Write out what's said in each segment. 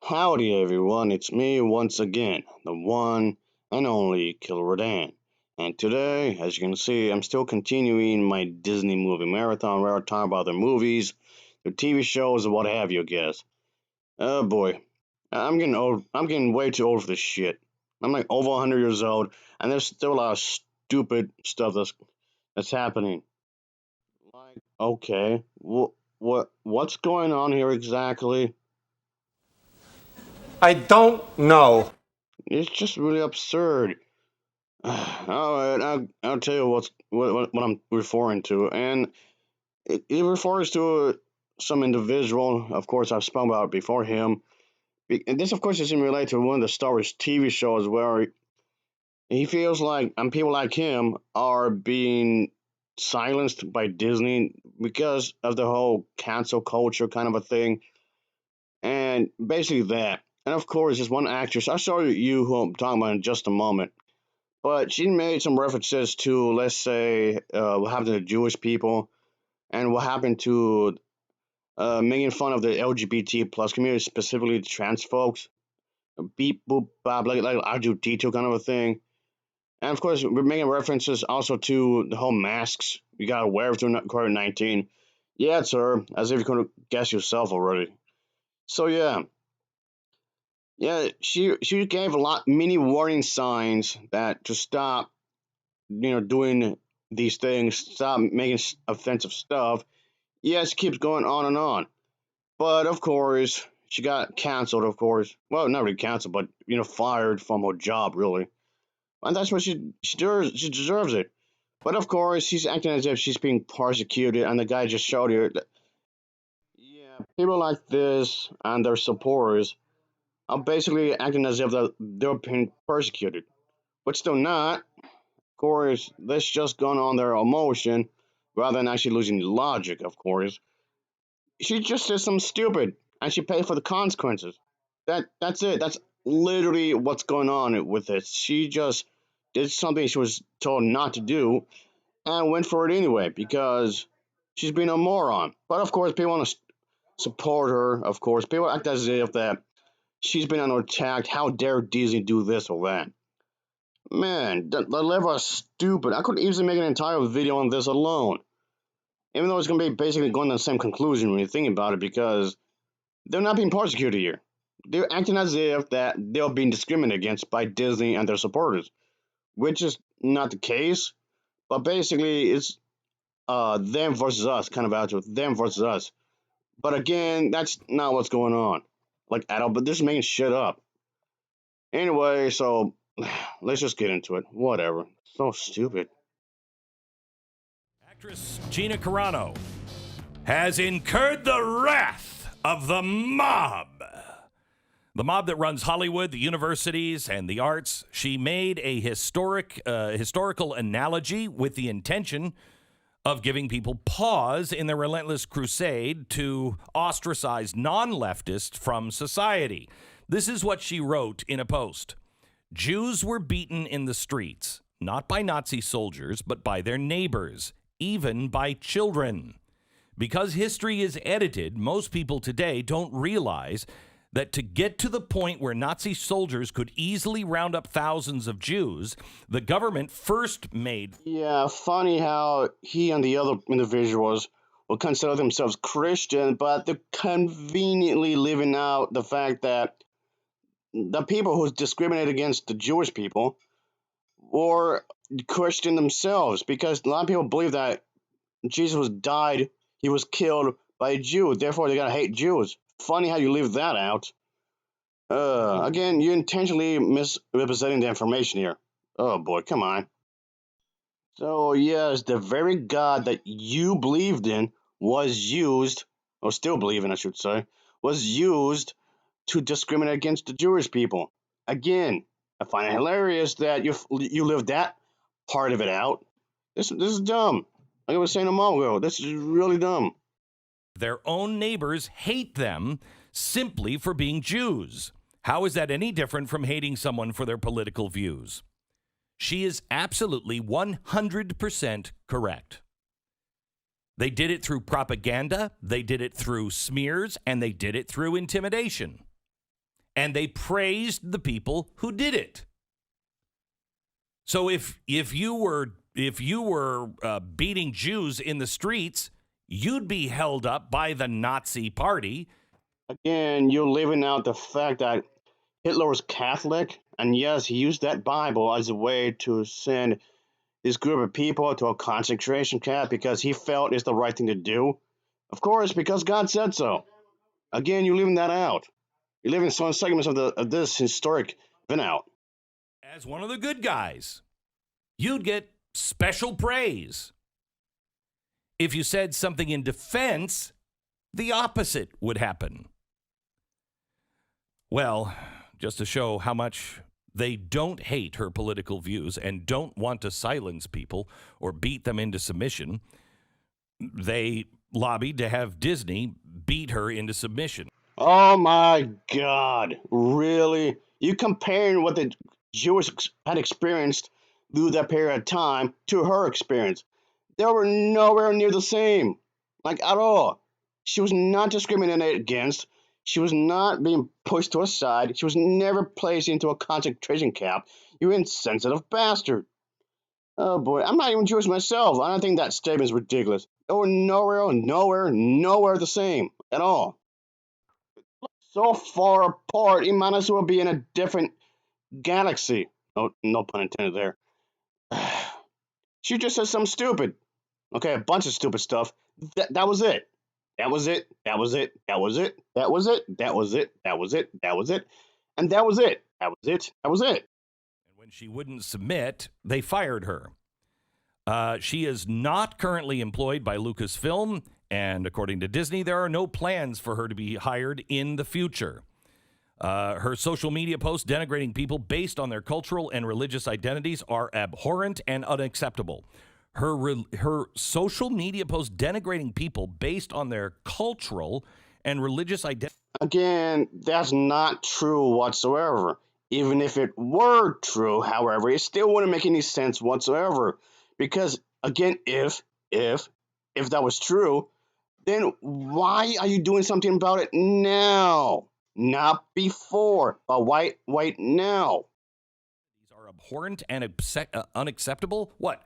Howdy everyone, it's me once again, the one and only Killer Dan. And today, as you can see, I'm still continuing my Disney movie marathon where I talk about the movies, the TV shows, and what have you, guess. Oh boy, I'm getting old. I'm getting way too old for this shit. I'm like over 100 years old, and there's still a lot of stupid stuff that's happening. Like, okay, what's going on here exactly? I don't know. It's just really absurd. All right, I'll tell you what I'm referring to, and it refers to some individual. Of course, I've spoken about it before him. And this, of course, is in relate to one of the Star Wars TV shows where he feels like, and people like him are being silenced by Disney because of the whole cancel culture kind of a thing, and basically that. And of course, there's one actress. I'll show you who I'm talking about in just a moment. But she made some references to, let's say, what happened to the Jewish people and what happened to making fun of the LGBT plus community, specifically the trans folks. Beep, boop, bob, like R2D2 kind of a thing. And of course, we're making references also to the whole masks you gotta wear through COVID 19. Yeah, sir, as if you couldn't guess yourself already. So, yeah, she gave a lot many warning signs that to stop doing these things, stop making offensive stuff. Yes, it keeps going on and on. But of course, she got canceled, of course. Well, not really canceled, but, fired from her job, really. And that's what she deserves it. But of course, she's acting as if she's being persecuted, and the guy just showed her that, yeah, people like this and their supporters are basically acting as if they're being persecuted, which they're not. Course, that's just gone on their emotion rather than actually losing logic, of course. She just said something stupid and she paid for the consequences. That's it. That's literally what's going on with this. She just did something she was told not to do and went for it anyway because she's being a moron. But of course, people want to support her. Of course, people act as if that she's been under attack. How dare Disney do this or that? Man, the level is stupid. I could easily make an entire video on this alone. Even though it's going to be basically going to the same conclusion when you think about it, because they're not being persecuted here. They're acting as if that they're being discriminated against by Disney and their supporters, which is not the case. But basically, it's them versus us kind of attitude. Them versus us. But again, that's not what's going on. Like at all. But they're just making shit up. Anyway, so let's just get into it. Whatever. So stupid. Actress Gina Carano has incurred the wrath of the mob. The mob that runs Hollywood, the universities, and the arts. She made a historical analogy with the intention of giving people pause in their relentless crusade to ostracize non-leftists from society. This is what she wrote in a post. Jews were beaten in the streets, not by Nazi soldiers, but by their neighbors, even by children. Because history is edited, most people today don't realize that to get to the point where Nazi soldiers could easily round up thousands of Jews, the government first made. Yeah, funny how he and the other individuals will consider themselves Christian, but they're conveniently living out the fact that the people who discriminate against the Jewish people were Christian themselves, because a lot of people believe that Jesus was died, he was killed by a Jew, therefore they gotta hate Jews. Funny how you leave that out. Again, you're intentionally misrepresenting the information here. Oh boy, come on. So, yes, the very God that you believed in was used, or still believe in, I should say, was used to discriminate against the Jewish people. Again, I find it hilarious that you lived that part of it out. This is dumb. Like I was saying a moment ago, this is really dumb. Their own neighbors hate them simply for being Jews. How is that any different from hating someone for their political views? She is absolutely 100% correct. They did it through propaganda, they did it through smears, and they did it through intimidation. and they praised the people who did it. So if you were beating Jews in the streets, you'd be held up by the Nazi Party. Again, you're leaving out the fact that Hitler was Catholic, and yes, he used that Bible as a way to send this group of people to a concentration camp because he felt it's the right thing to do. Of course, because God said so. Again, you're leaving that out. You're leaving some segments of this historic event out. As one of the good guys, you'd get special praise. If you said something in defense, the opposite would happen. Well, just to show how much they don't hate her political views and don't want to silence people or beat them into submission, they lobbied to have Disney beat her into submission. Oh my God, really? You comparing what the Jews had experienced through that period of time to her experience? They were nowhere near the same, like at all. She was not discriminated against. She was not being pushed to a side. She was never placed into a concentration camp. You insensitive bastard. Oh boy, I'm not even Jewish myself. I don't think that statement is ridiculous. They were nowhere the same at all. So far apart, it might as well be in a different galaxy. No pun intended there. She just said something stupid. Okay, a bunch of stupid stuff. That was it. That was it. That was it. That was it. That was it. That was it. That was it. That was it. And that was it. That was it. That was it. And when she wouldn't submit, they fired her. She is not currently employed by Lucasfilm, and according to Disney, there are no plans for her to be hired in the future. Her social media posts denigrating people based on their cultural and religious identities are abhorrent and unacceptable. Her social media posts denigrating people based on their cultural and religious identity. Again, that's not true whatsoever. Even if it were true, however, it still wouldn't make any sense whatsoever. Because again, if that was true, then why are you doing something about it now? Not before, but why now? These are abhorrent and unacceptable. What?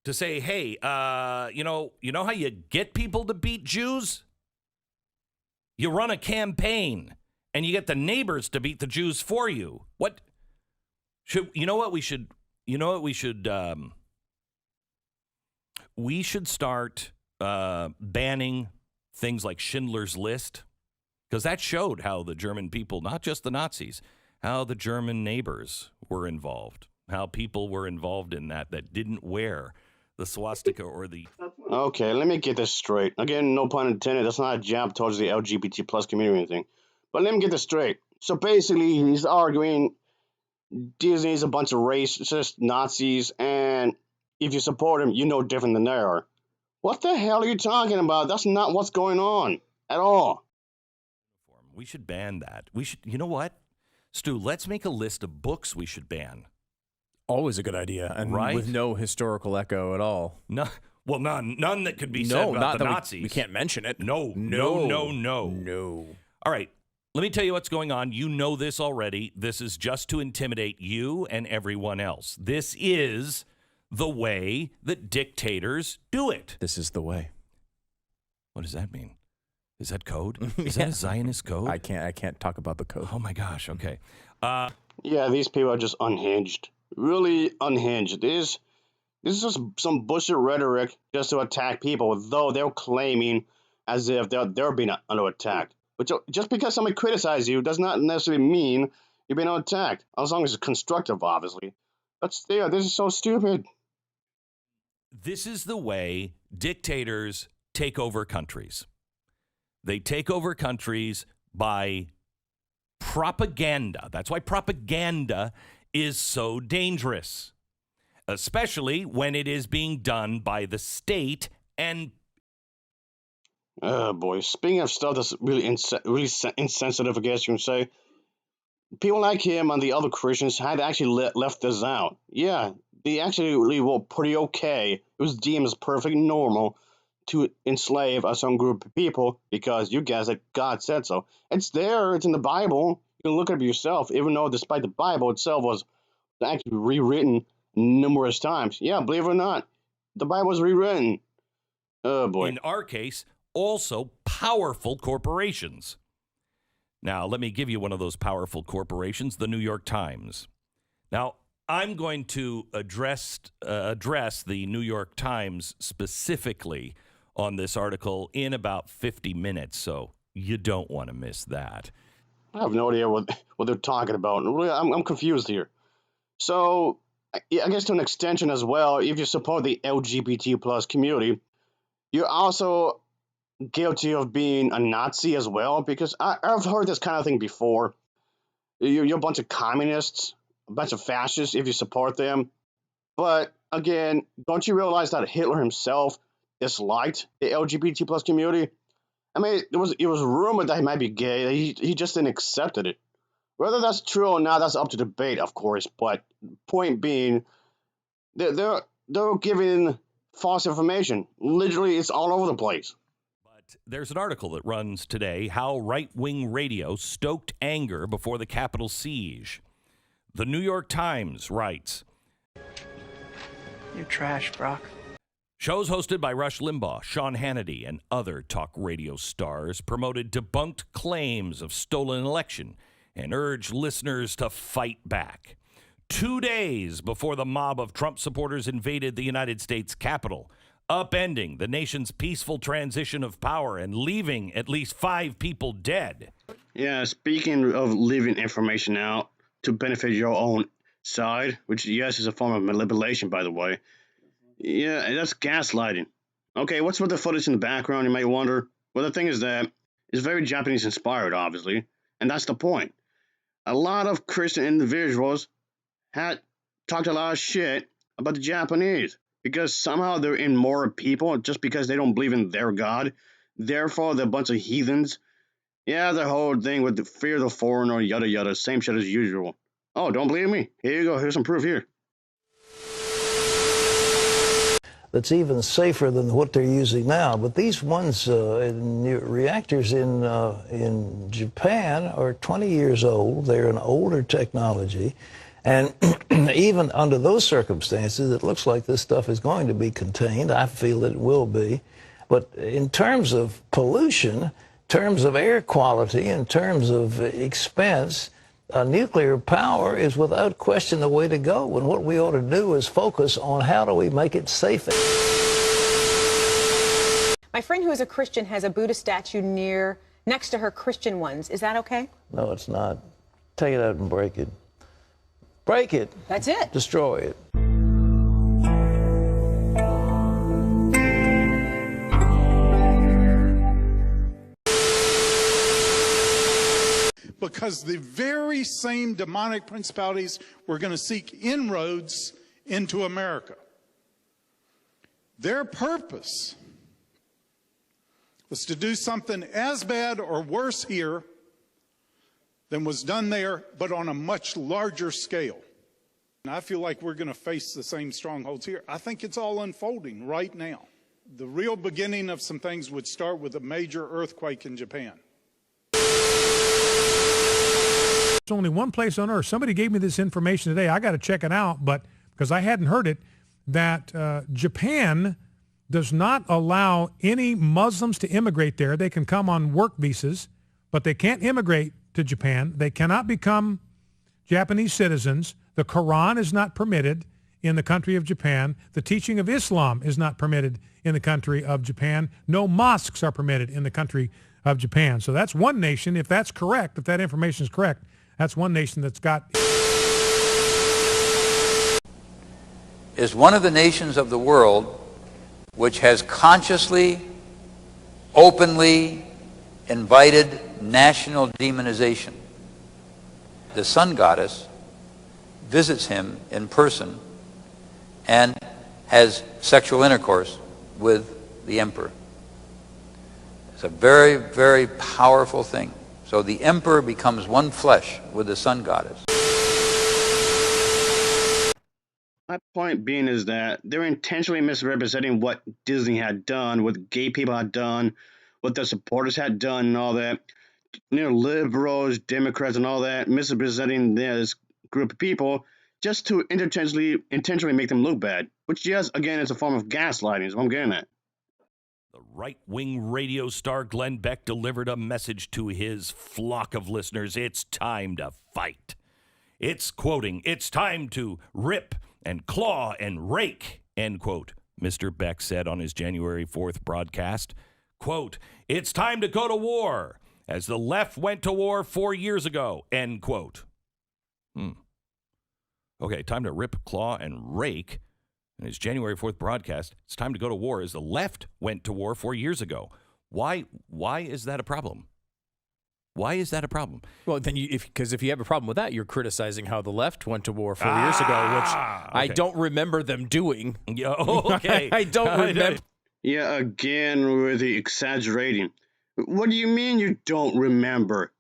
To say, hey, you know how you get people to beat Jews? You run a campaign and you get the neighbors to beat the Jews for you. What? We should start banning things like Schindler's List, because that showed how the German people, not just the Nazis, how the German neighbors were involved, how people were involved in that didn't wear the swastika or the... Okay, let me get this straight. Again, no pun intended. That's not a jab towards the LGBT plus community or anything. But let me get this straight. So basically, he's arguing Disney's a bunch of racist Nazis, and if you support him, you're no different than they are. What the hell are you talking about? That's not what's going on at all. We should ban that. We should, you know what? Stu, let's make a list of books we should ban. Always a good idea, and right? With no historical echo at all. No, well, none that could be said about the Nazis. We can't mention it. No. All right, let me tell you what's going on. You know this already. This is just to intimidate you and everyone else. This is the way that dictators do it. This is the way. What does that mean? Is that code? Is that a Zionist code? I can't talk about the code. Oh my gosh. Okay. Yeah, these people are just unhinged. Really unhinged. This is just some bullshit rhetoric just to attack people, though they're claiming as if they're being under attack. But just because somebody criticizes you does not necessarily mean you're being attacked, as long as it's constructive, obviously. But still, this is so stupid. This is the way dictators take over countries. They take over countries by propaganda. That's why propaganda is so dangerous, especially when it is being done by the state. And oh boy, speaking of stuff that's really insensitive, I guess you can say, people like him and the other Christians had actually left this out. Yeah, they actually were pretty okay. It was deemed as perfectly normal to enslave a certain group of people because you guys, like God said so. It's there. It's in the Bible. You can look it up yourself, even though despite the Bible itself was actually rewritten numerous times. Yeah, believe it or not, the Bible was rewritten. Oh boy. In our case, also powerful corporations. Now, let me give you one of those powerful corporations, the New York Times. Now, I'm going to address the New York Times specifically on this article in about 50 minutes, so you don't want to miss that. I have no idea what they're talking about. Really, I'm confused here. So, I guess to an extension as well, if you support the LGBT plus community, you're also guilty of being a Nazi as well, because I've heard this kind of thing before. You're a bunch of communists, a bunch of fascists if you support them. But again, don't you realize that Hitler himself disliked the LGBT plus community? I mean, it was rumored that he might be gay. He just didn't accept it. Whether that's true or not, that's up to debate, of course. But point being, they're giving false information. Literally, it's all over the place. But there's an article that runs today, How Right-Wing Radio Stoked Anger Before the Capitol Siege. The New York Times writes, You're trash, Brock. shows hosted by Rush Limbaugh, Sean Hannity, and other talk radio stars promoted debunked claims of stolen election and urged listeners to fight back. 2 days before the mob of Trump supporters invaded the United States Capitol, upending the nation's peaceful transition of power and leaving at least 5 people dead. Yeah, speaking of leaving information out to benefit your own side, which, yes, is a form of manipulation, by the way. Yeah, that's gaslighting. Okay, what's with the footage in the background, you might wonder? Well, the thing is that it's very Japanese inspired, obviously, and that's the point. A lot of Christian individuals had talked a lot of shit about the Japanese because somehow they're immoral people just because they don't believe in their God. Therefore, they're a bunch of heathens. Yeah, the whole thing with the fear of the foreigner, yada yada, same shit as usual. Oh, don't believe me? Here you go, here's some proof here. That's even safer than what they're using now. But these ones, reactors in Japan are 20 years old. They're an older technology. And even under those circumstances, it looks like this stuff is going to be contained. I feel that it will be. But in terms of pollution, in terms of air quality, in terms of expense, nuclear power is without question the way to go. And what we ought to do is focus on how do we make it safe. My friend who is a Christian has a Buddha statue next to her Christian ones. Is that okay? No, it's not. Take it out and break it. Break it. That's it. Destroy it. Because the very same demonic principalities were going to seek inroads into America. Their purpose was to do something as bad or worse here than was done there, but on a much larger scale. And I feel like we're going to face the same strongholds here. I think it's all unfolding right now. The real beginning of some things would start with a major earthquake in Japan. There's only one place on earth. Somebody gave me this information today. I got to check it out, but because I hadn't heard it, that Japan does not allow any Muslims to immigrate there. They can come on work visas, but they can't immigrate to Japan. They cannot become Japanese citizens. The Quran is not permitted in the country of Japan. The teaching of Islam is not permitted in the country of Japan. No mosques are permitted in the country of Japan. So that's one nation, if that's correct, if that information is correct, that's one nation that's got... is one of the nations of the world which has consciously, openly invited national demonization. The sun goddess visits him in person and has sexual intercourse with the emperor. It's a very, very powerful thing. So the emperor becomes one flesh with the sun goddess. My point being is that they're intentionally misrepresenting what Disney had done, what gay people had done, what their supporters had done, and all that, liberals, Democrats, and all that misrepresenting this group of people just to intentionally make them look bad, which, yes, again, is a form of gaslighting, is what I'm getting at. The right-wing radio star Glenn Beck delivered a message to his flock of listeners. It's time to fight. It's quoting, "It's time to rip and claw and rake," end quote. Mr. Beck said on his January 4th broadcast, quote, "It's time to go to war, as the left went to war 4 years ago," end quote. Okay, time to rip, claw, and rake. In his January 4th broadcast, it's time to go to war as the left went to war 4 years ago. Why is that a problem? Why is that a problem? Well, then because if you have a problem with that, you're criticizing how the left went to war 4 years ago, which I don't remember them doing. Yeah, okay. I don't remember. Yeah, again with the exaggerating. What do you mean you don't remember?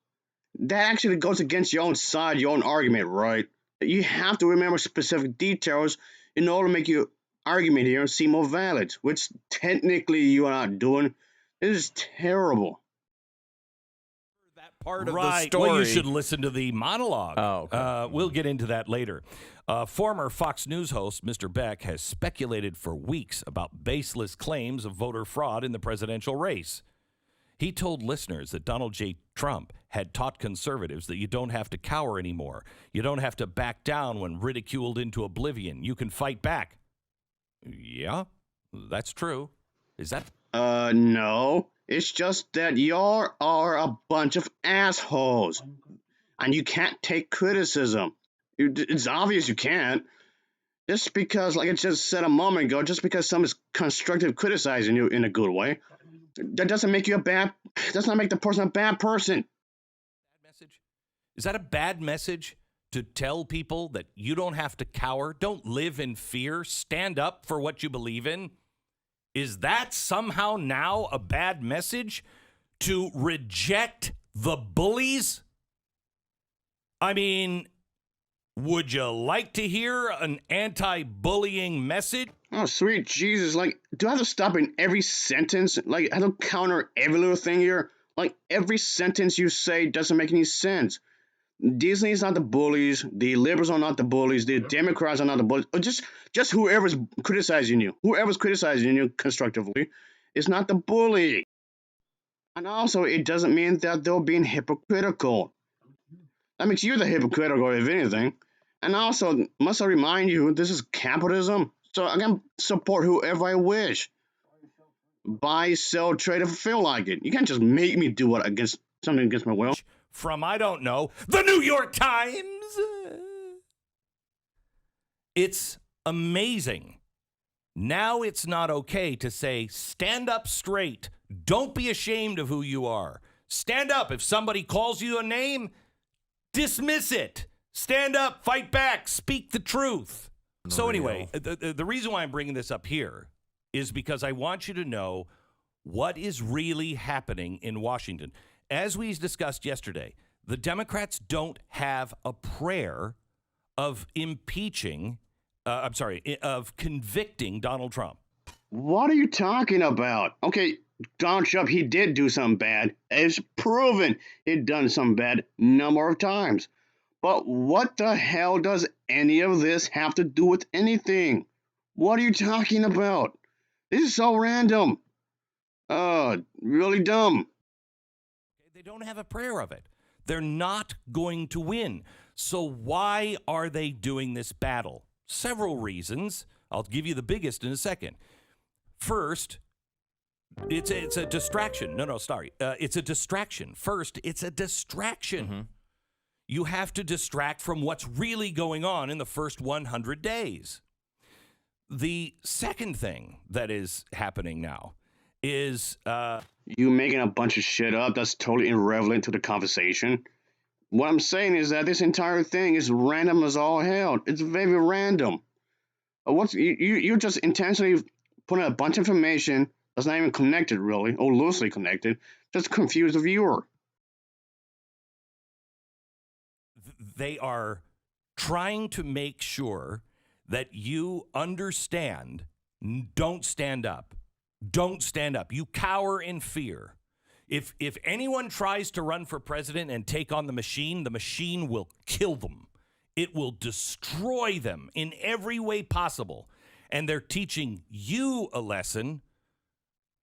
That actually goes against your own side, your own argument, right? You have to remember specific details in order to make your argument here seem more valid, which technically you are not doing. This is terrible. That part of Right. the story. Well, you should listen to the monologue. Oh, okay. We'll get into that later. Former Fox News host Mr. Beck has speculated for weeks about baseless claims of voter fraud in the presidential race. He told listeners that Donald J. Trump had taught conservatives that you don't have to cower anymore. You don't have to back down when ridiculed into oblivion. You can fight back. Yeah, that's true. Is that? No. It's just that y'all are a bunch of assholes. And you can't take criticism. It's obvious you can't. Just because, like I just said a moment ago, just because someone is constructive criticizing you in a good way, that doesn't make you does not make the person a bad person. Message? Is that a bad message to tell people that you don't have to cower, don't live in fear, stand up for what you believe in? Is that somehow now a bad message to reject the bullies? I mean, would you like to hear an anti-bullying message? Oh, sweet Jesus. Like, do I have to stop in every sentence? Like, I have to counter every little thing here? Like, every sentence you say doesn't make any sense. Disney's not the bullies. The liberals are not the bullies. The Democrats are not the bullies. Or just whoever's criticizing you. Whoever's criticizing you constructively is not the bully. And also, it doesn't mean that they're being hypocritical. That makes you the hypocritical, if anything. And also, must I remind you, this is capitalism. So I can support whoever I wish. Buy, sell, trade if I feel like it. You can't just make me do something against my will. From, I don't know, the New York Times. It's amazing. Now it's not okay to say, stand up straight. Don't be ashamed of who you are. Stand up. If somebody calls you a name, dismiss it. Stand up, fight back, speak the truth. So anyway, the reason why I'm bringing this up here is because I want you to know what is really happening in Washington. As we discussed yesterday, the Democrats don't have a prayer of of convicting Donald Trump. What are you talking about? Okay, Donald Trump, he did do something bad. It's proven he'd done something bad a number of times. But what the hell does any of this have to do with anything? What are you talking about? This is so random. Really dumb. They don't have a prayer of it. They're not going to win. So why are they doing this battle? Several reasons. I'll give you the biggest in a second. First, it's a distraction. It's a distraction. First, it's a distraction. Mm-hmm. You have to distract from what's really going on in the first 100 days. The second thing that is happening now is... you making a bunch of shit up that's totally irrelevant to the conversation. What I'm saying is that this entire thing is random as all hell. It's very random. You're just intentionally putting a bunch of information that's not even connected, really, or loosely connected, just to confuse the viewer. They are trying to make sure that you understand, don't stand up. Don't stand up. You cower in fear. If anyone tries to run for president and take on the machine will kill them. It will destroy them in every way possible. And they're teaching you a lesson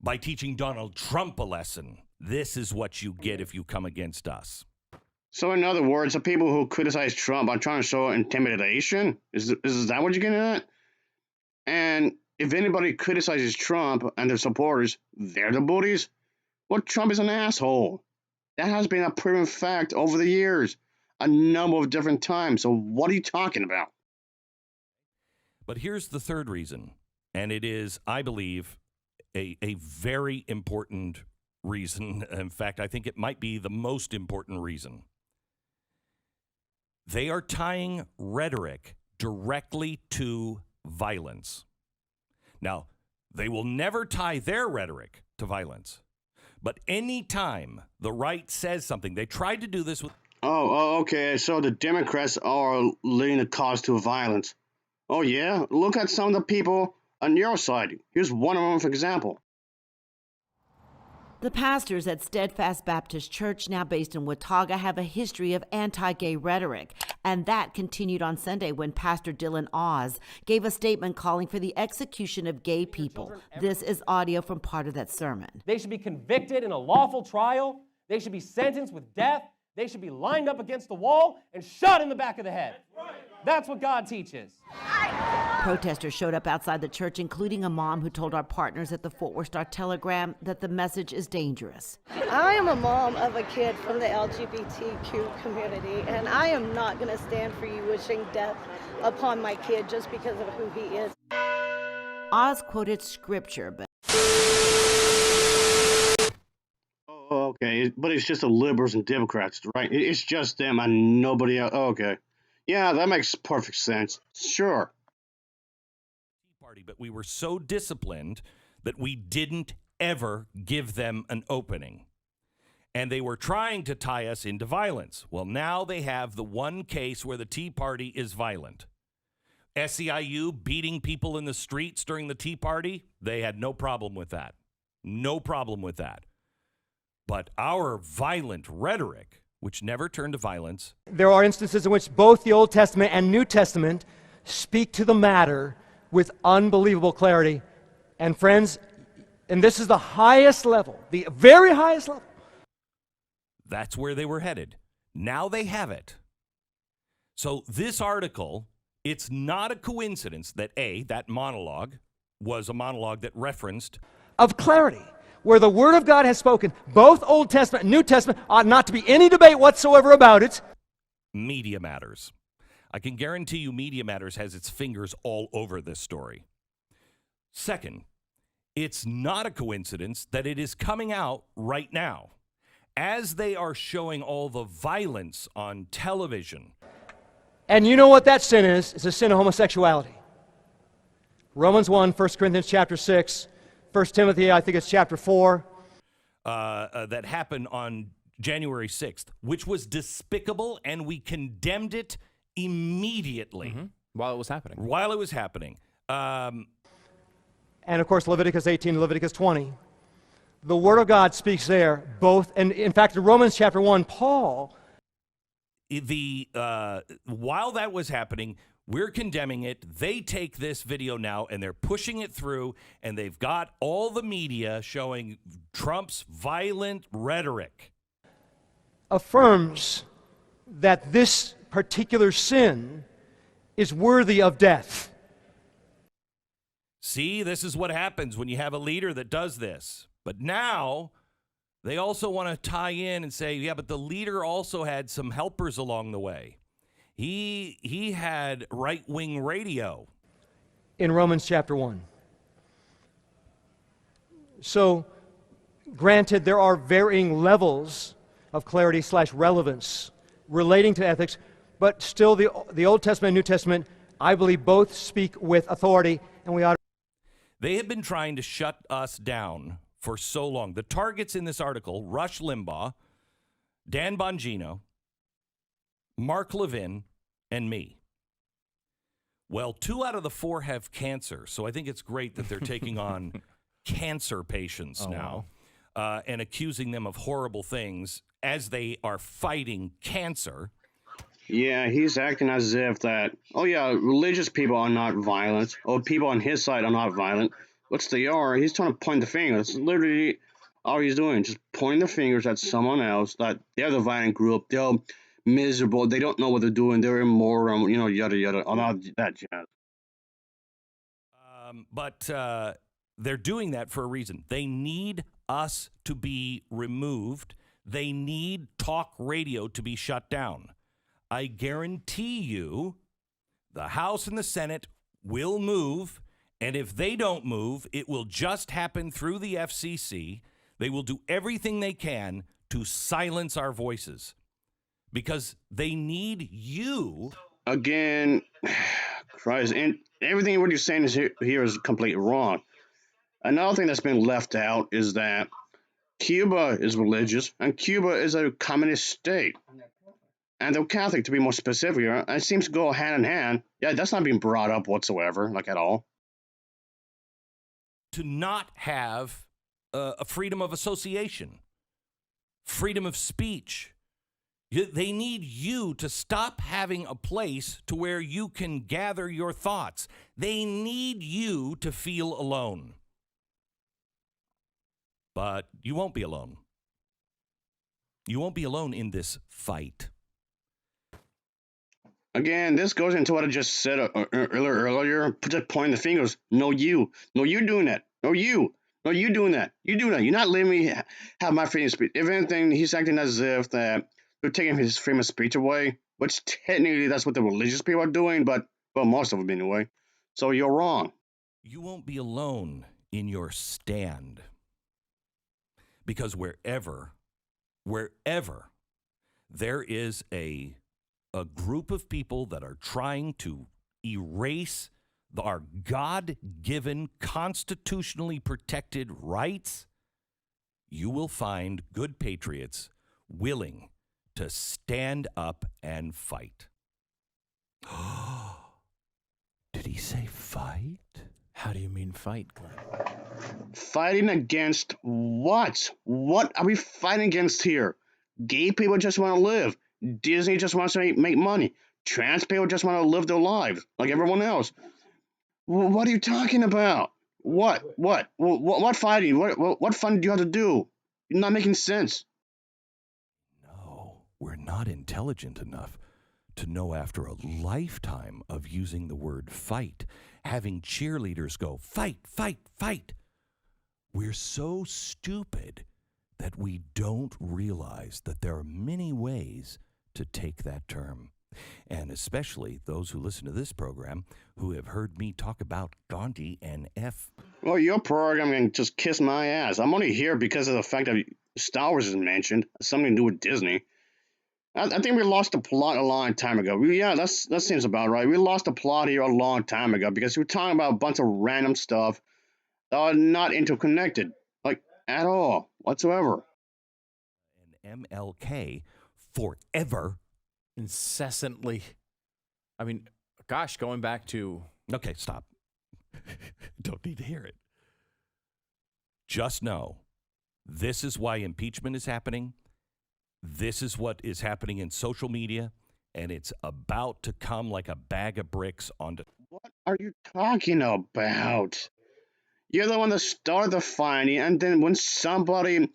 by teaching Donald Trump a lesson. This is what you get if you come against us. So in other words, the people who criticize Trump are trying to show intimidation? Is that what you're getting at? And if anybody criticizes Trump and their supporters, they're the bullies? Well, Trump is an asshole. That has been a proven fact over the years, a number of different times. So what are you talking about? But here's the third reason, and it is, I believe, a very important reason. In fact, I think it might be the most important reason. They are tying rhetoric directly to violence. Now, they will never tie their rhetoric to violence. But any time the right says something, they tried to do this with... Okay. So the Democrats are leading the cause to violence. Oh, yeah? Look at some of the people on your side. Here's one of them, for example. The pastors at Steadfast Baptist Church, now based in Watauga, have a history of anti-gay rhetoric, and that continued on Sunday when Pastor Dylan Oz gave a statement calling for the execution of gay people. This is audio from part of that sermon. They should be convicted in a lawful trial. They should be sentenced with death. They should be lined up against the wall and shot in the back of the head. That's what God teaches. Protesters showed up outside the church, including a mom who told our partners at the Fort Worth Star-Telegram that the message is dangerous. I am a mom of a kid from the LGBTQ community, and I am not going to stand for you wishing death upon my kid just because of who he is. Oz quoted scripture, but... Okay, but it's just the liberals and Democrats, right? It's just them and nobody else. Okay. Yeah, that makes perfect sense. Sure. Party, but we were so disciplined that we didn't ever give them an opening. And they were trying to tie us into violence. Well, now they have the one case where the Tea Party is violent. SEIU beating people in the streets during the Tea Party, they had no problem with that. No problem with that. But our violent rhetoric, which never turned to violence. There are instances in which both the Old Testament and New Testament speak to the matter with unbelievable clarity. And friends, and this is the highest level, the very highest level. That's where they were headed. Now they have it. So this article, it's not a coincidence that that monologue was a monologue that referenced of clarity, where the Word of God has spoken, both Old Testament and New Testament, ought not to be any debate whatsoever about it. Media Matters. I can guarantee you Media Matters has its fingers all over this story. Second, it's not a coincidence that it is coming out right now as they are showing all the violence on television. And you know what that sin is? It's a sin of homosexuality. Romans 1, 1 Corinthians chapter 6, 1 Timothy, I think it's chapter 4. That happened on January 6th, which was despicable, and we condemned it immediately. Mm-hmm. While it was happening. While it was happening. And of course, Leviticus 18, Leviticus 20. The Word of God speaks there both, and in fact, in Romans chapter 1, Paul... While that was happening, we're condemning it. They take this video now and they're pushing it through, and they've got all the media showing Trump's violent rhetoric. Affirms that this particular sin is worthy of death. See, this is what happens when you have a leader that does this. But now they also want to tie in and say, yeah, but the leader also had some helpers along the way. He had right-wing radio. In Romans chapter 1. So, granted, there are varying levels of clarity / relevance relating to ethics, but still the Old Testament and New Testament, I believe, both speak with authority, and we ought to... They have been trying to shut us down for so long. The targets in this article, Rush Limbaugh, Dan Bongino, Mark Levin, and me. Well, 2 out of the 4 have cancer, so I think it's great that they're taking on cancer patients now. and accusing them of horrible things as they are fighting cancer. Yeah, he's acting as if that, oh yeah, religious people are not violent, or people on his side are not violent. Which they are. He's trying to point the finger. That's literally all he's doing, just pointing the fingers at someone else, that they're the violent group, they're miserable, they don't know what they're doing, they're immoral, yada yada, all that jazz. But they're doing that for a reason. They need us to be removed. They need talk radio to be shut down. I guarantee you the House and the Senate will move, and if they don't move, it will just happen through the FCC. They will do everything they can to silence our voices because they need you. Again, Christ, and everything what you're saying here is completely wrong. Another thing that's been left out is that Cuba is religious, and Cuba is a communist state. And they're Catholic, to be more specific. And it seems to go hand in hand. Yeah, that's not being brought up whatsoever, like at all. To not have a freedom of association, freedom of speech. They need you to stop having a place to where you can gather your thoughts. They need you to feel alone. But you won't be alone. You won't be alone in this fight. Again, this goes into what I just said earlier. Just pointing the fingers. No, you. No, you doing that. No, you. No, you doing that. You doing that. You're not letting me have my freedom of speech. If anything, he's acting as if that they're taking his freedom of speech away, which technically that's what the religious people are doing, but, well, most of them anyway. So you're wrong. You won't be alone in your stand. Because wherever there is a group of people that are trying to erase our God-given, constitutionally protected rights, you will find good patriots willing to stand up and fight. Did he say fight? How do you mean fight, Glenn? Fighting against what? What are we fighting against here? Gay people just want to live. Disney just wants to make money. Trans people just want to live their lives like everyone else. What are you talking about? What fighting? What fun do you have to do? You're not making sense. No, we're not intelligent enough to know after a lifetime of using the word fight, having cheerleaders go, fight, fight, fight. We're so stupid that we don't realize that there are many ways to take that term. And especially those who listen to this program who have heard me talk about Gandhi and F. Well, your program can just kiss my ass. I'm only here because of the fact that Star Wars is mentioned, something to do with Disney. I think we lost the plot a long time ago. That seems about right. We lost the plot here a long time ago because we're talking about a bunch of random stuff that are not interconnected, like at all, whatsoever. And MLK forever. Incessantly. I mean, gosh, going back to... Okay, stop. Don't need to hear it. Just know, this is why impeachment is happening. This is what is happening in social media, and it's about to come like a bag of bricks onto... What are you talking about? You're the one that started the fighting, and then when somebody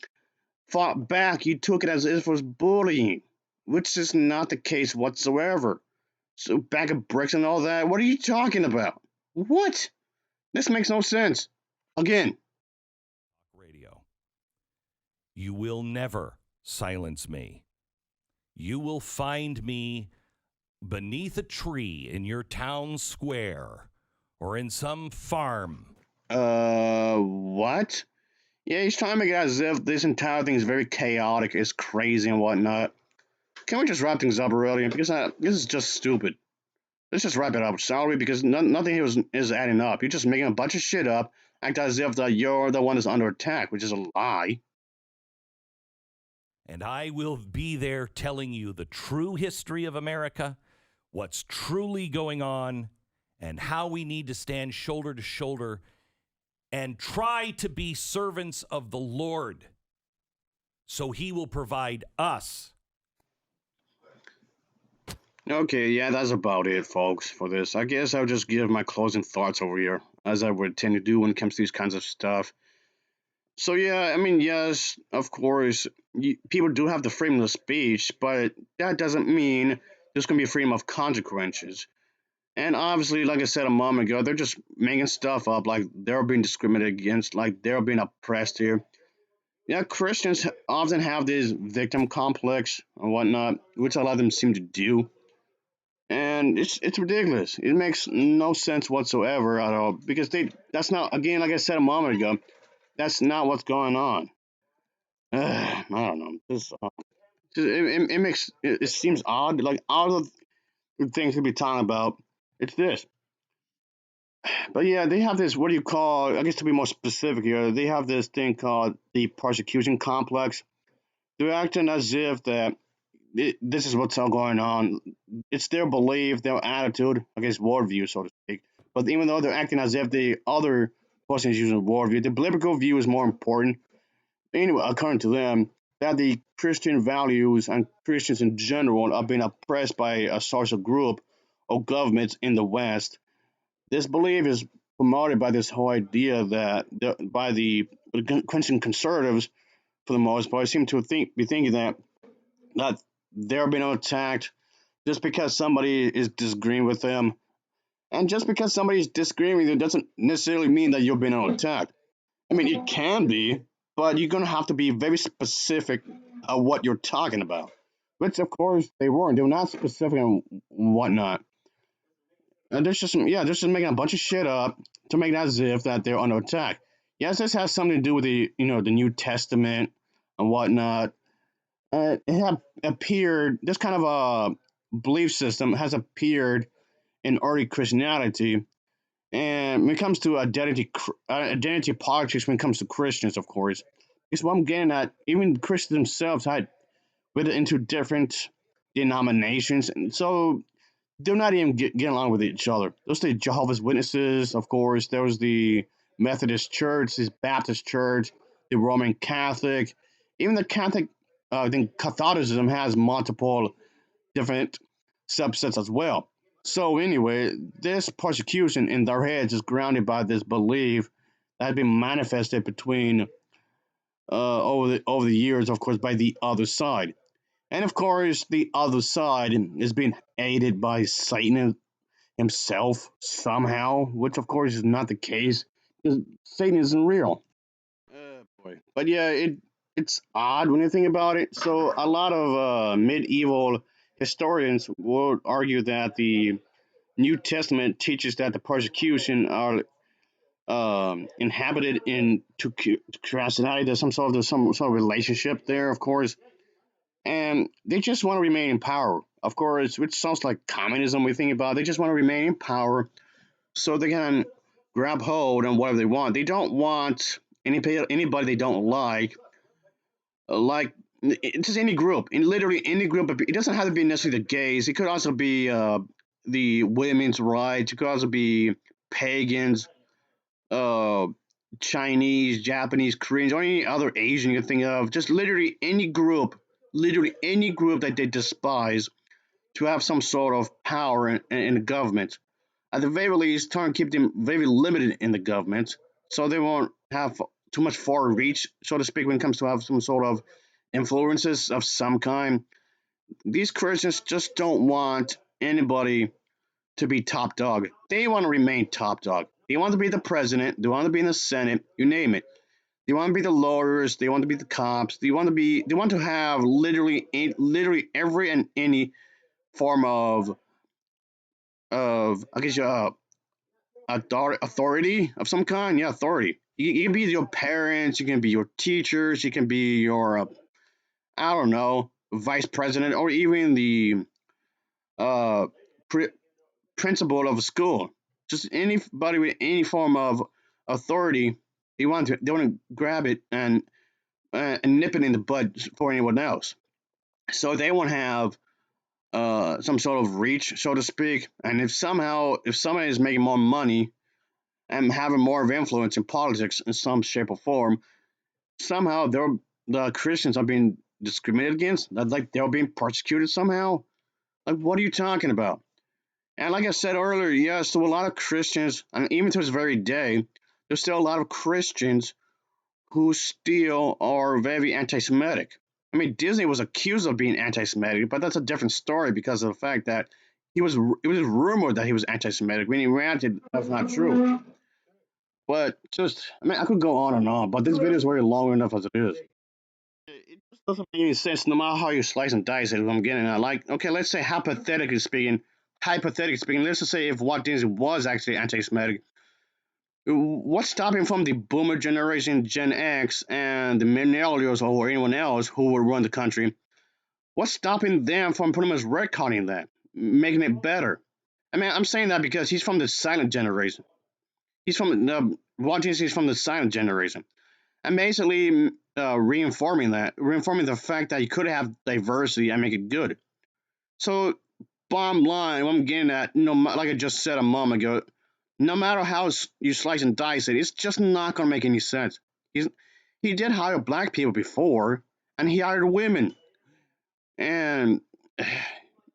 fought back, you took it as if it was bullying, which is not the case whatsoever. So bag of bricks and all that, what are you talking about? What? This makes no sense. Again. Radio. You will never silence me. You will find me beneath a tree in your town square or in some farm. What? Yeah, he's trying to make it as if this entire thing is very chaotic, it's crazy and whatnot. Can we just wrap things up earlier? Because this is just stupid. Let's just wrap it up, shall we? Because nothing here is adding up. You're just making a bunch of shit up, act as if you're the one that's under attack, which is a lie. And I will be there telling you the true history of America, what's truly going on, and how we need to stand shoulder to shoulder and try to be servants of the Lord so he will provide us. Okay, yeah, that's about it, folks, for this. I guess I'll just give my closing thoughts over here, as I would tend to do when it comes to these kinds of stuff. So, yeah, I mean, yes, of course, people do have the freedom of speech, but that doesn't mean there's going to be freedom of consequences. And obviously, like I said a moment ago, they're just making stuff up like they're being discriminated against, like they're being oppressed here. Yeah, Christians often have this victim complex and whatnot, which a lot of them seem to do. And it's ridiculous. It makes no sense whatsoever at all because that's not, again, like I said a moment ago, that's not what's going on. I don't know. It seems odd. Like all of the things to be talking about, it's this. But yeah, they have this. What do you call? I guess to be more specific here, they have this thing called the persecution complex. They're acting as if that this is what's all going on. It's their belief, their attitude, I guess worldview, so to speak. But even though they're acting as if the other person is using worldview, the biblical view is more important. Anyway, according to them, that the Christian values and Christians in general are being oppressed by a social group or governments in the West. This belief is promoted by this whole idea that by the Christian conservatives, for the most part, seem to be thinking that they're being attacked just because somebody is disagreeing with them. And just because somebody's disagreeing with you doesn't necessarily mean that you're being attacked. I mean, it can be, but you're going to have to be very specific of what you're talking about. Which, of course, they weren't. They were not specific and whatnot. And they're just making a bunch of shit up to make it as if that they're under attack. Yes, this has something to do with the New Testament and whatnot. It had appeared, this kind of a belief system has appeared in early Christianity. And when it comes to identity politics, when it comes to Christians, of course, is what I'm getting at. Even Christians themselves had went into different denominations, and so they're not even getting along with each other. There's the Jehovah's Witnesses, of course. There was the Methodist Church, the Baptist Church, the Roman Catholic. Even the Catholic, I think Catholicism has multiple different subsets as well. So anyway, this persecution in their heads is grounded by this belief that has been manifested between over the years, of course, by the other side. And of course, the other side is being aided by Satan himself somehow, which of course is not the case because Satan isn't real. Boy. But yeah, it's odd when you think about it. So a lot of medieval historians will argue that the New Testament teaches that the persecution are inhabited into Christianity. There's some sort of relationship there, of course, and they just want to remain in power. Of course, which sounds like communism. We think about. They just want to remain in power so they can grab hold on whatever they want. They don't want anybody they don't like just any group, in literally any group. It doesn't have to be necessarily the gays. It could also be the women's rights. It could also be pagans, uh, Chinese, Japanese, Koreans, or any other Asian you can think of. Just literally any group that they despise to have some sort of power in the government. At the very least, try and keep them very limited in the government so they won't have too much far reach, so to speak, when it comes to have some sort of influences of some kind. These Christians just don't want anybody to be top dog. They want to remain top dog. They want to be the president. They want to be in the Senate. You name it. They want to be the lawyers. They want to be the cops. They want to be. They want to have literally every and any form of I guess authority of some kind. Yeah, authority. You can be your parents. You can be your teachers. You can be your I don't know, vice president, or even the uh, pri- principal of a school. Just anybody with any form of authority, they want to grab it and nip it in the bud for anyone else. So they won't have some sort of reach, so to speak. And if somebody is making more money and having more of influence in politics in some shape or form, somehow they're the Christians are being discriminated against, that like they're being persecuted somehow. Like, what are you talking about? And like I said earlier, yes, to a lot of Christians, and even to this very day, there's still a lot of Christians who still are very anti-Semitic. I mean, Disney was accused of being anti-Semitic, but that's a different story because of the fact that it was rumored that he was anti-Semitic. When he ranted, that's not true. But just, I mean, I could go on and on, but this video is very long enough as it is. It just doesn't make any sense, no matter how you slice and dice it. What I'm getting at, like, okay, let's say hypothetically speaking, let's just say if Walt Disney was actually anti-Semitic, what's stopping from the boomer generation, Gen X, and the millennials or anyone else who would run the country? What's stopping them from pretty much retconning that, making it better? I mean, I'm saying that because he's from the silent generation. He's from the Walt Disney's from the silent generation, and basically reinforming the fact that you could have diversity and make it good. So, bottom line, what I'm getting at, like I just said a moment ago, no matter how you slice and dice it, it's just not going to make any sense. He did hire black people before, and he hired women, and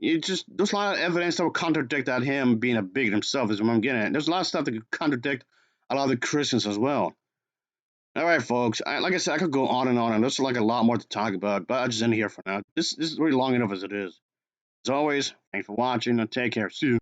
there's a lot of evidence that will contradict that him being a bigot himself is what I'm getting at. There's a lot of stuff that could contradict a lot of the Christians as well. All right, folks. Like I said, I could go on, and there's like a lot more to talk about, but I'll just end here for now. This is really long enough as it is. As always, thanks for watching, and take care. See you.